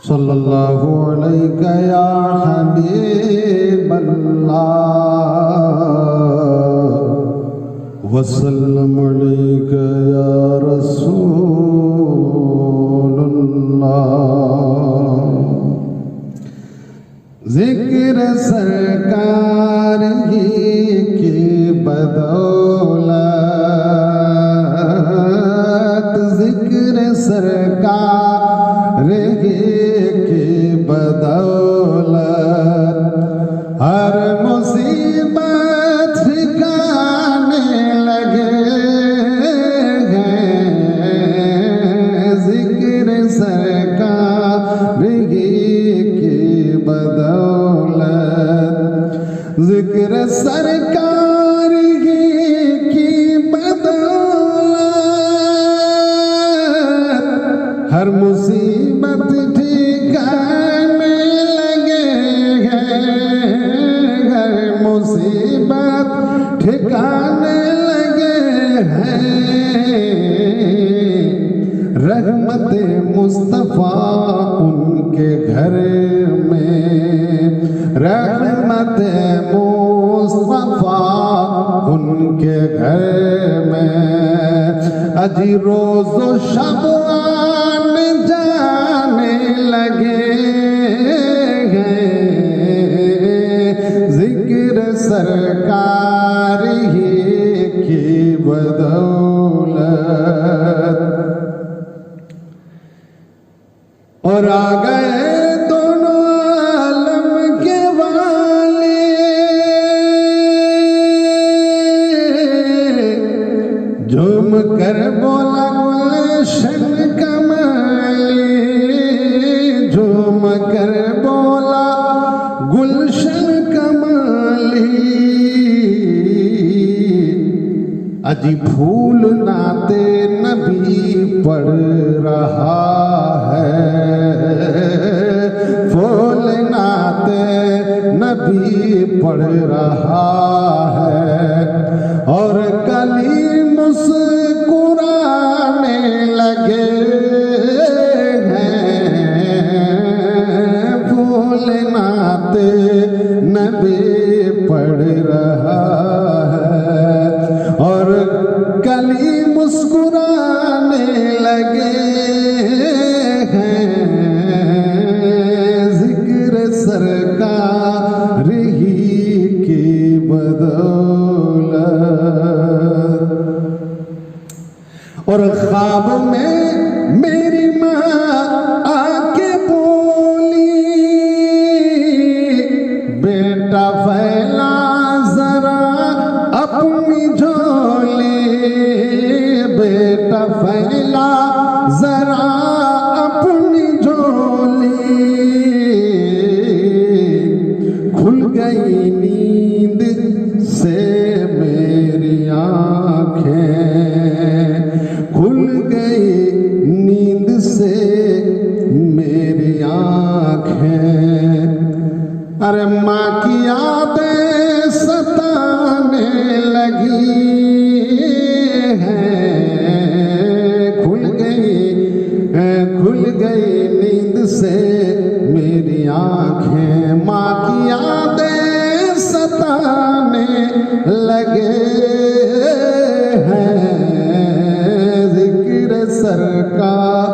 सल्लल्लाहु अलैका या हबीबल्लाह वसल्लम अलैका या रसूलुल्लाह। ज़िक्र सरकार ही की बदौलत, ज़िक्र सरकार ही की बदौलत हर मुसीबत ठिकाने लगे हैं। ज़िक्र सरकार ही की बदौलत, ज़िक्र सरकार ही की बदौलत हर मुसीबत ठिकाने लगे हैं। हर मुसीबत ठिकाने लगे हैं। रहमत मुस्तफ़ा उनके घर में, रहमत मुस्तफ़ा उनके घर में अजी रोज़ो शब आने जाने लगे हैं। ज़िक्र सरकार ही की बदौलत और आ गए दोनों आलम के वाले, झूम कर बोला गुलशन कमली, झूम कर बोला गुलशन कमली। अजी फूल नाते नबी पढ़ रहा है, फूल नाते नबी पढ़ रहा है और कली मुस्कुराने लगे हैं। फूल नाते नबी पढ़ रहा है और कली मुस्कुराने लगे हैं। ज़िक्र सरकार ही की बदौलत और ख्वाब में मेरी माँ आके बोली, बेटा फैला जरा अपनी झोली, बेटा फैला जरा अपनी झोली। खुल गई नींद से मेरी आँखें, खुल गई नींद से मेरी आँखें। अरे माँ की यादें सताने लगी हैं। खुल गई नींद से मेरी आँखें, माँ की यादें सताने लगे हैं। ज़िक्र सरकार